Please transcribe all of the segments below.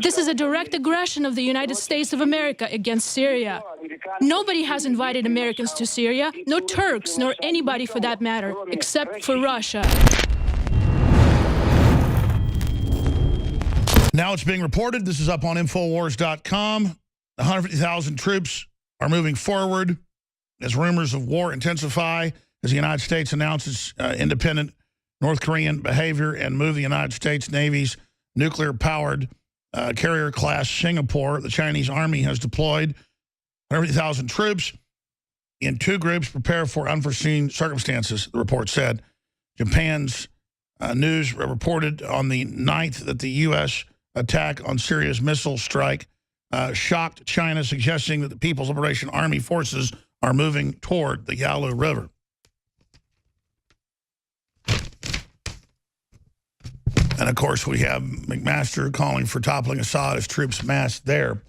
This is a direct aggression of the United States of America against Syria. Nobody has invited Americans to Syria, no Turks, nor anybody for that matter, except for Russia. Now it's being reported, this is up on Infowars.com, 150,000 troops are moving forward as rumors of war intensify as the United States announces independent North Korean behavior and move the United States Navy's nuclear-powered carrier-class Singapore. The Chinese Army has deployed 150,000 troops in 2 groups, prepare for unforeseen circumstances, the report said. Japan's news reported on the 9th that the U.S. attack on Syria's missile strike shocked China, suggesting that the People's Liberation Army forces are moving toward the Yalu River. And, of course, we have McMaster calling for toppling Assad as troops massed there.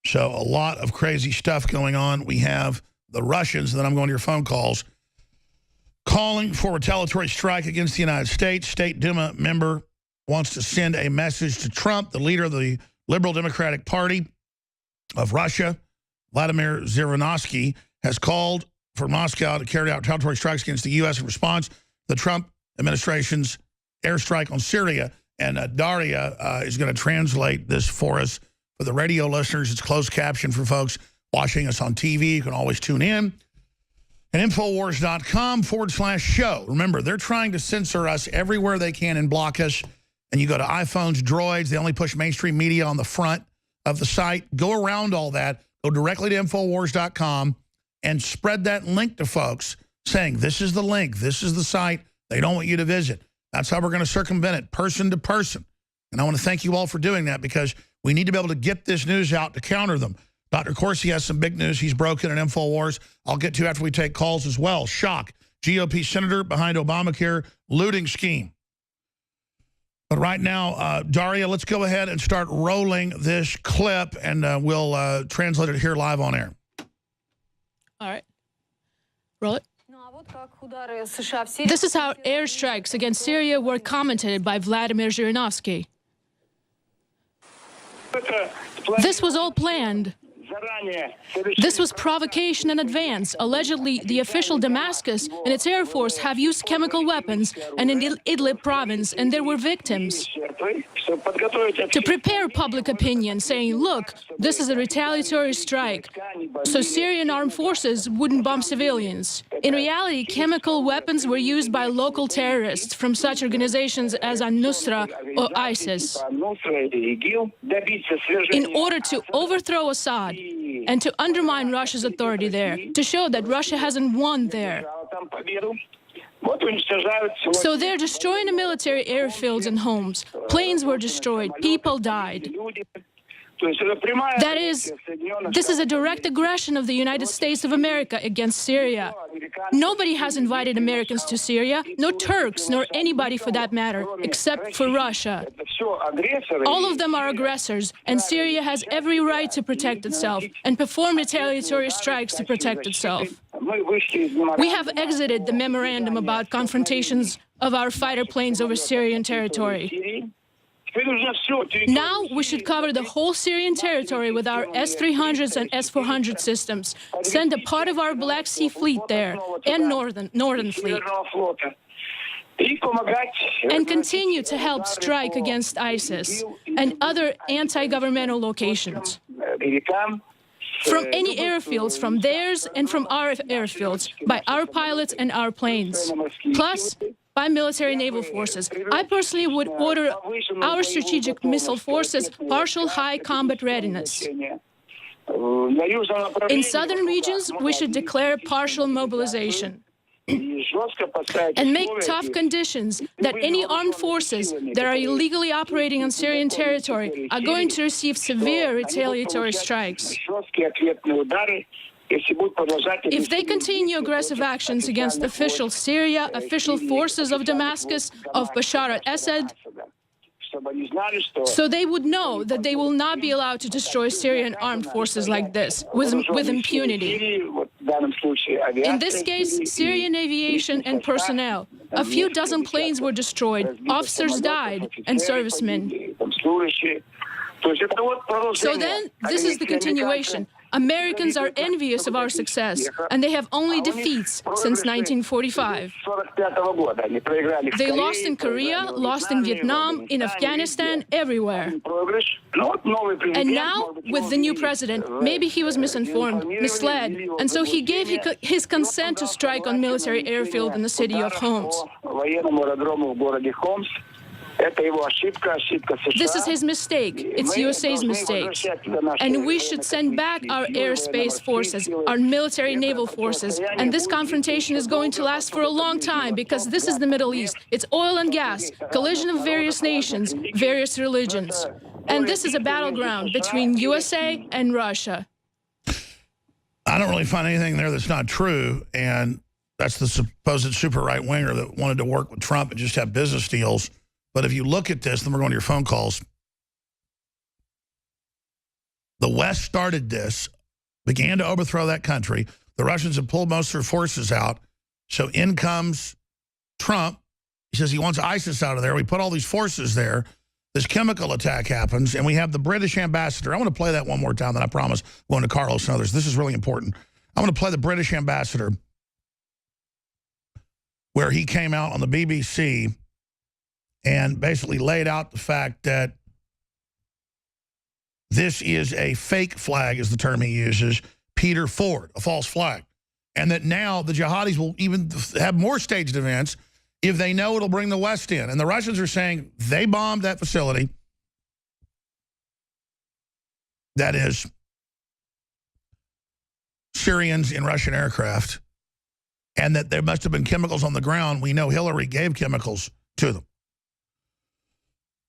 So a lot of crazy stuff going on. We have the Russians, and then I'm going to your phone calls, calling for retaliatory strike against the United States. State Duma member wants to send a message to Trump, the leader of the Liberal Democratic Party of Russia. Vladimir Zhirinovsky has called for Moscow to carry out retaliatory strikes against the U.S. in response to the Trump administration's airstrike on Syria. And Daria is going to translate this for us. For the radio listeners, it's closed caption for folks watching us on TV. You can always tune in. And Infowars.com/show. Remember, they're trying to censor us everywhere they can and block us. And you go to iPhones, Droids, they only push mainstream media on the front of the site. Go around all that. Go directly to Infowars.com and spread that link to folks saying, this is the link, this is the site they don't want you to visit. That's how we're going to circumvent it, person to person. And I want to thank you all for doing that, because we need to be able to get this news out to counter them. Dr. Corsi has some big news he's broken in Infowars. I'll get to after we take calls as well. Shock. GOP senator behind Obamacare looting scheme. But right now, Daria, let's go ahead and start rolling this clip, and we'll translate it here live on air. All right. Roll it. This is how airstrikes against Syria were commented by Vladimir Zhirinovsky. This was all planned. This was provocation in advance. Allegedly, the official Damascus and its Air Force have used chemical weapons and in Idlib province, and there were victims. To prepare public opinion, saying, look, this is a retaliatory strike, so Syrian armed forces wouldn't bomb civilians. In reality, chemical weapons were used by local terrorists from such organizations as al-Nusra or ISIS in order to overthrow Assad and to undermine Russia's authority there, to show that Russia hasn't won there. So they're destroying the military airfields and homes. Planes were destroyed. People died. That is, this is a direct aggression of the United States of America against Syria. Nobody has invited Americans to Syria, no Turks, nor anybody for that matter, except for Russia. All of them are aggressors, and Syria has every right to protect itself and perform retaliatory strikes to protect itself. We have exited the memorandum about confrontations of our fighter planes over Syrian territory. Now we should cover the whole Syrian territory with our S-300s and S-400 systems, send a part of our Black Sea Fleet there, and Northern Fleet, and continue to help strike against ISIS and other anti-governmental locations. From any airfields, from theirs and from our airfields, by our pilots and our planes, plus by military naval forces. I personally would order our strategic missile forces partial high combat readiness. In southern regions, we should declare partial mobilization and make tough conditions that any armed forces that are illegally operating on Syrian territory are going to receive severe retaliatory strikes. If they continue aggressive actions against official Syria, official forces of Damascus, of Bashar al-Assad, so they would know that they will not be allowed to destroy Syrian armed forces like this with impunity. In this case, Syrian aviation and personnel. A few dozen planes were destroyed, officers died, and servicemen. So then, this is the continuation. Americans are envious of our success, and they have only defeats since 1945. They lost in Korea, lost in Vietnam, in Afghanistan, everywhere. And now, with the new president, maybe he was misinformed, misled, and so he gave his consent to strike on military airfield in the city of Homs. This is his mistake. It's USA's mistake. And we should send back our airspace forces, our military naval forces. And this confrontation is going to last for a long time because this is the Middle East. It's oil and gas, collision of various nations, various religions. And this is a battleground between USA and Russia. I don't really find anything there that's not true. And that's the supposed super right-winger that wanted to work with Trump and just have business deals. But if you look at this, then we're going to your phone calls. The West started this, began to overthrow that country. The Russians have pulled most of their forces out. So in comes Trump. He says he wants ISIS out of there. We put all these forces there. This chemical attack happens, and we have the British ambassador. I want to play that one more time, then I promise, going to Carlos and others. This is really important. I want to play the British ambassador where he came out on the BBC and basically laid out the fact that this is a fake flag, is the term he uses, Peter Ford, a false flag. And that now the jihadis will even have more staged events if they know it'll bring the West in. And the Russians are saying they bombed that facility. That is Syrians in Russian aircraft. And that there must have been chemicals on the ground. We know Hillary gave chemicals to them.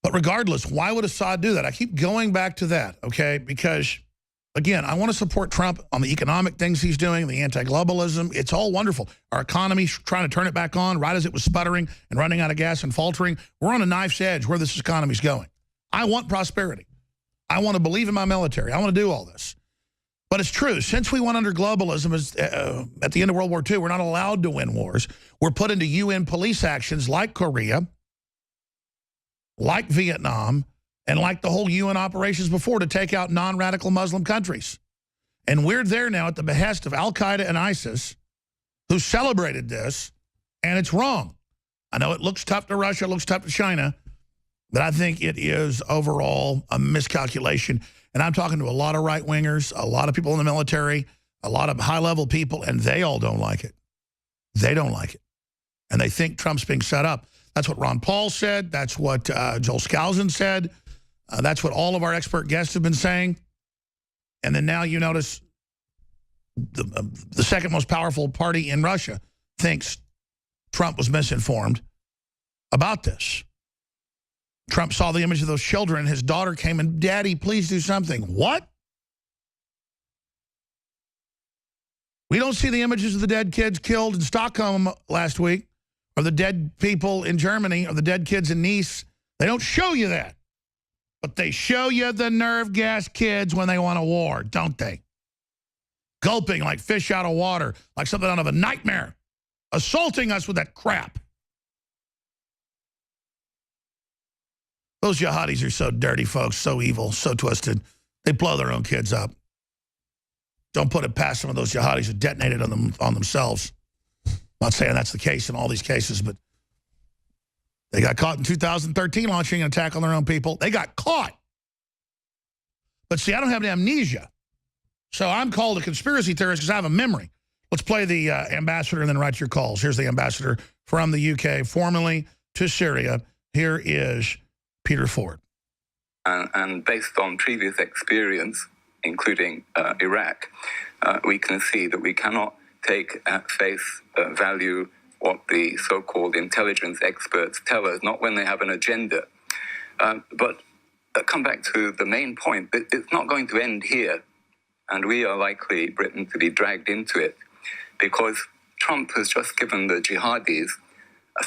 But regardless, why would Assad do that? I keep going back to that, okay? Because, again, I want to support Trump on the economic things he's doing, the anti-globalism. It's all wonderful. Our economy's trying to turn it back on right as it was sputtering and running out of gas and faltering. We're on a knife's edge where this economy's going. I want prosperity. I want to believe in my military. I want to do all this. But it's true. Since we went under globalism at the end of World War II, we're not allowed to win wars. We're put into UN police actions like Korea, like Vietnam, and like the whole UN operations before to take out non-radical Muslim countries. And we're there now at the behest of al-Qaeda and ISIS, who celebrated this, and it's wrong. I know it looks tough to Russia, it looks tough to China, but I think it is overall a miscalculation. And I'm talking to a lot of right-wingers, a lot of people in the military, a lot of high-level people, and they all don't like it. They don't like it. And they think Trump's being set up. That's what Ron Paul said. That's what Joel Skousen said. That's what all of our expert guests have been saying. And then now you notice the second most powerful party in Russia thinks Trump was misinformed about this. Trump saw the image of those children. His daughter came and, Daddy, please do something. What? We don't see the images of the dead kids killed in Stockholm last week, or the dead people in Germany, or the dead kids in Nice. They don't show you that. But they show you the nerve gas kids when they want a war, don't they? Gulping like fish out of water, like something out of a nightmare. Assaulting us with that crap. Those jihadis are so dirty, folks, so evil, so twisted. They blow their own kids up. Don't put it past some of those jihadis who detonated on themselves. I'm not saying that's the case in all these cases, but they got caught in 2013 launching an attack on their own people. They got caught. But see, I don't have any amnesia. So I'm called a conspiracy theorist because I have a memory. Let's play the ambassador and then write your calls. Here's the ambassador from the UK, formerly to Syria. Here is Peter Ford. And based on previous experience, including Iraq, we can see that we cannot take at face value what the so-called intelligence experts tell us, not when they have an agenda. But come back to the main point. It's not going to end here, and we are likely, Britain, to be dragged into it, because Trump has just given the jihadis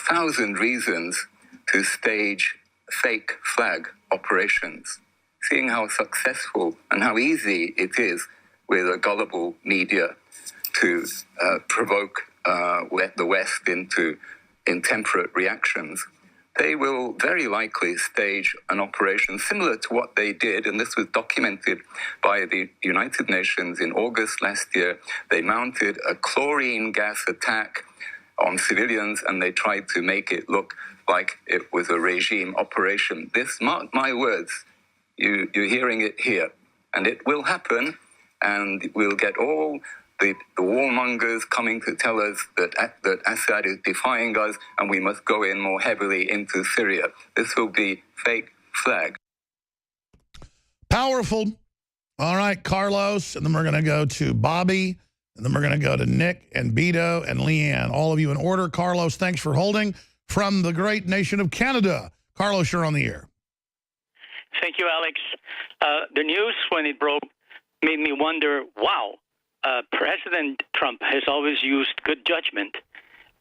1,000 reasons to stage fake flag operations, seeing how successful and how easy it is with a gullible media to provoke the West into intemperate reactions. they will very likely stage an operation similar to what they did, and this was documented by the United Nations in August last year. They mounted a chlorine gas attack on civilians, and they tried to make it look like it was a regime operation. This, mark my words, you're hearing it here, and it will happen, and we'll get all the warmongers coming to tell us that Assad is defying us and we must go in more heavily into Syria. This will be fake flag. Powerful. All right, Carlos, and then we're going to go to Bobby, and then we're going to go to Nick and Beto and Leanne. All of you in order. Carlos, thanks for holding from the great nation of Canada. Carlos, you're on the air. Thank you, Alex. The news, when it broke, made me wonder, wow, President Trump has always used good judgment.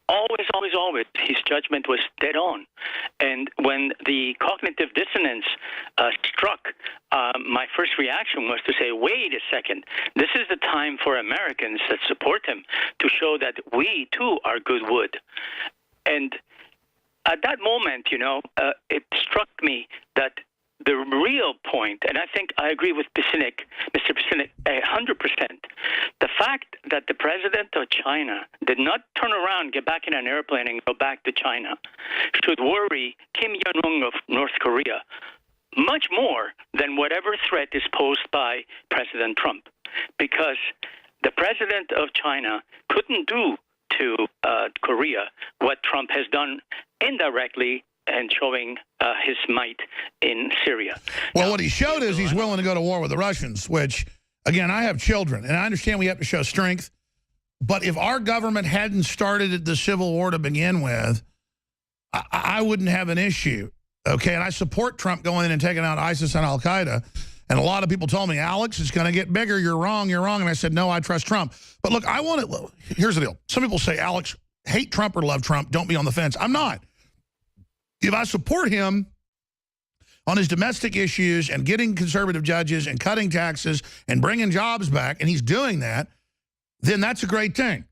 Always, always, always. His judgment was dead on. And when the cognitive dissonance struck, my first reaction was to say, wait a second. This is the time for Americans that support him to show that we, too, are good wood. And at that moment, it struck me that the real point, and I think I agree with Mr. Piccinich 100%, the fact that the president of China did not turn around, get back in an airplane and go back to China should worry Kim Jong-un of North Korea much more than whatever threat is posed by President Trump. Because the president of China couldn't do to Korea what Trump has done indirectly and showing his might in Syria. Well, what he showed is he's willing to go to war with the Russians, which, again, I have children, and I understand we have to show strength. But if our government hadn't started the Civil War to begin with, I wouldn't have an issue, okay? And I support Trump going in and taking out ISIS and al-Qaeda. And a lot of people told me, Alex, it's going to get bigger. You're wrong. You're wrong. And I said, no, I trust Trump. But look, here's the deal. Some people say, Alex, hate Trump or love Trump. Don't be on the fence. I'm not. If I support him on his domestic issues and getting conservative judges and cutting taxes and bringing jobs back, and he's doing that, then that's a great thing.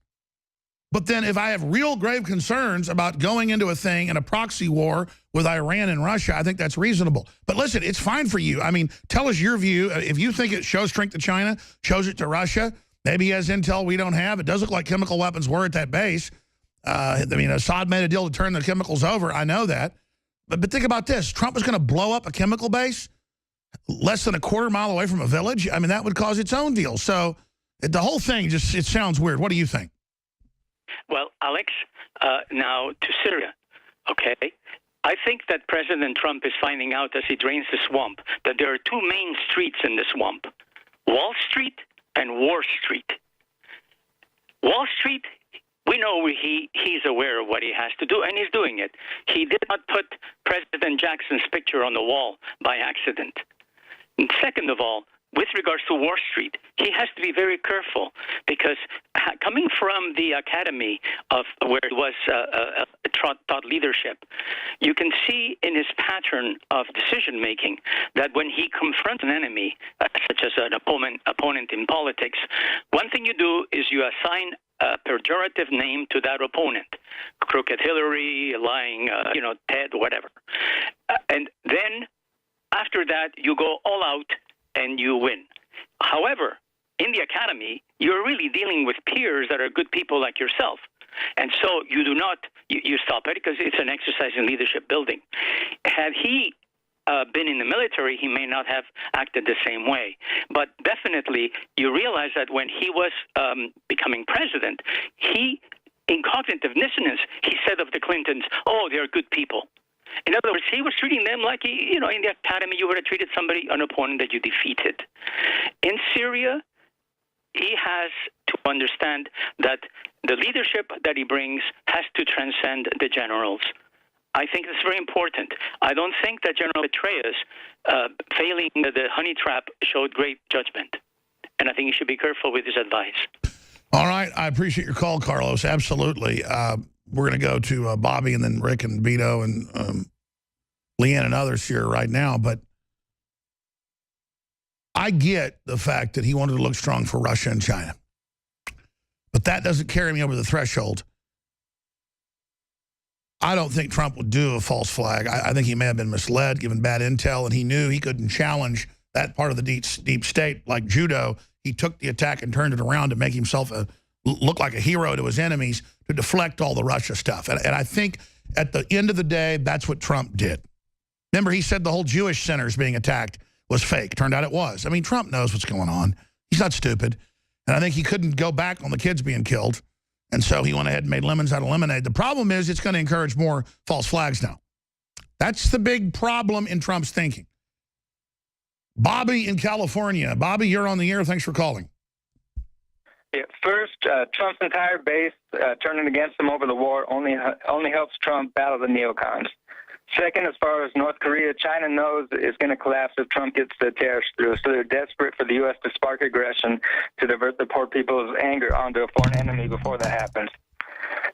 But then if I have real grave concerns about going into a thing in a proxy war with Iran and Russia, I think that's reasonable. But listen, it's fine for you. I mean, tell us your view. If you think it shows strength to China, shows it to Russia, maybe he has intel we don't have. It does look like chemical weapons were at that base. I mean, Assad made a deal to turn the chemicals over. I know that. But think about this. Trump was going to blow up a chemical base less than a quarter mile away from a village. I mean, that would cause its own deal. So the whole thing it sounds weird. What do you think? Well, Alex, now to Syria, okay? I think that President Trump is finding out as he drains the swamp that there are two main streets in the swamp, Wall Street and War Street. Wall Street, we know he's aware of what he has to do, and he's doing it. He did not put President Jackson's picture on the wall by accident. And second of all, with regards to Wall Street, he has to be very careful because coming from the academy of where he was taught leadership, you can see in his pattern of decision-making that when he confronts an enemy, such as an opponent in politics, one thing you do is you assign a pejorative name to that opponent. Crooked Hillary, lying, Ted, whatever. And then after that, you go all out and you win. However, in the academy, you're really dealing with peers that are good people like yourself. And so you do not, you stop it because it's an exercise in leadership building. Had he been in the military, he may not have acted the same way. But definitely, you realize that when he was becoming president, in cognitive dissonance, he said of the Clintons, oh, they're good people. In other words, he was treating them like, in the academy, you would have treated an opponent that you defeated. In Syria, he has to understand that the leadership that he brings has to transcend the generals. I think it's very important. I don't think that General Petraeus, failing the honey trap, showed great judgment. And I think he should be careful with his advice. All right. I appreciate your call, Carlos. Absolutely. We're going to go to Bobby and then Rick and Beto and Leanne and others here right now. But I get the fact that he wanted to look strong for Russia and China. But that doesn't carry me over the threshold I don't think Trump would do a false flag. I think he may have been misled, given bad intel, and he knew he couldn't challenge that part of the deep state like judo. He took the attack and turned it around to make himself look like a hero to his enemies to deflect all the Russia stuff. And I think at the end of the day, that's what Trump did. Remember, he said the whole Jewish centers being attacked was fake. Turned out it was. I mean, Trump knows what's going on. He's not stupid. And I think he couldn't go back on the kids being killed. And so he went ahead and made lemons out of lemonade. The problem is it's going to encourage more false flags now. That's the big problem in Trump's thinking. Bobby in California. Bobby, you're on the air. Thanks for calling. Yeah, first, Trump's entire base turning against him over the war only helps Trump battle the neocons. Second, as far as North Korea, China knows it's going to collapse if Trump gets the tariffs through. So they're desperate for the U.S. to spark aggression to divert the poor people's anger onto a foreign enemy before that happens.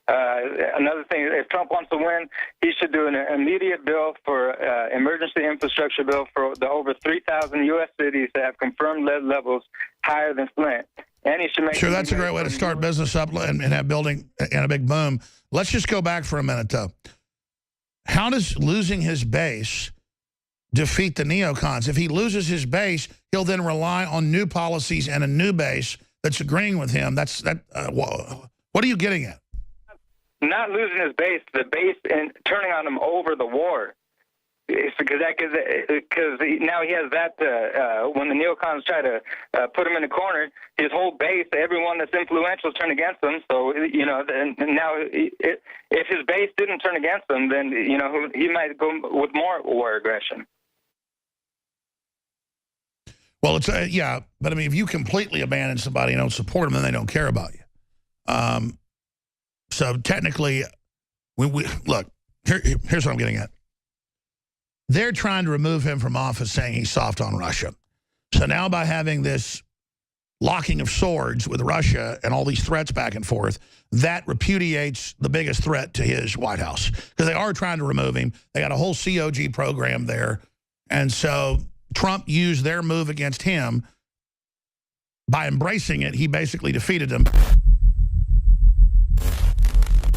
Another thing, if Trump wants to win, he should do an immediate bill for emergency infrastructure bill for the over 3,000 U.S. cities that have confirmed lead levels higher than Flint. And he should make sure, that's a great way to start business up and have building and a big boom. Let's just go back for a minute, though. How does losing his base defeat the neocons? If he loses his base, he'll then rely on new policies and a new base that's agreeing with him. What are you getting at? Not losing his base, the base and turning on him over the war. It's because now he has that. When the neocons try to put him in a corner, his whole base, everyone that's influential, turn against him. So and now if his base didn't turn against him, then he might go with more war aggression. Well, it's yeah, but I mean, if you completely abandon somebody and don't support them, then they don't care about you. So technically, look. Here's what I'm getting at. They're trying to remove him from office, saying he's soft on Russia. So now by having this locking of swords with Russia and all these threats back and forth, that repudiates the biggest threat to his White House. Because they are trying to remove him. They got a whole COG program there. And so Trump used their move against him. By embracing it, he basically defeated them.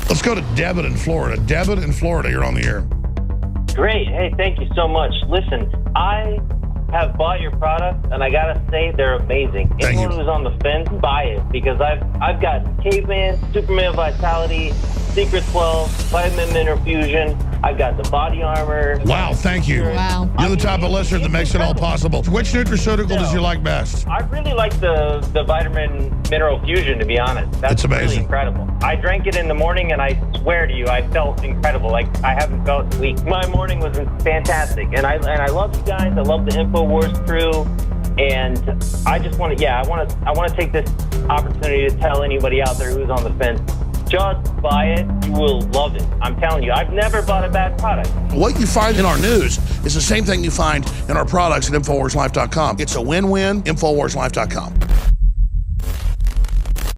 Let's go to Debit in Florida. Debit in Florida, you're on the air. Great. Hey, thank you so much. Listen, I have bought your product, and I gotta say they're amazing. Anyone who's on the fence, buy it, because I've got Caveman, Superman Vitality, Secret 12, Vitamin Mineral Fusion. I've got the body armor. Wow, thank you. Wow. You're the type of listener that makes it all possible. Which nutraceutical does you like best? I really like the Vitamin Mineral Fusion, to be honest. That's amazing. Really incredible. I drank it in the morning, and I swear to you, I felt incredible. Like I haven't felt weak. My morning was fantastic, and I love you guys. I love the InfoWars crew, and I just want to, I want to take this opportunity to tell anybody out there who's on the fence. Just buy it. You will love it. I'm telling you, I've never bought a bad product. What you find in our news is the same thing you find in our products at InfoWarsLife.com. It's a win-win, InfoWarsLife.com.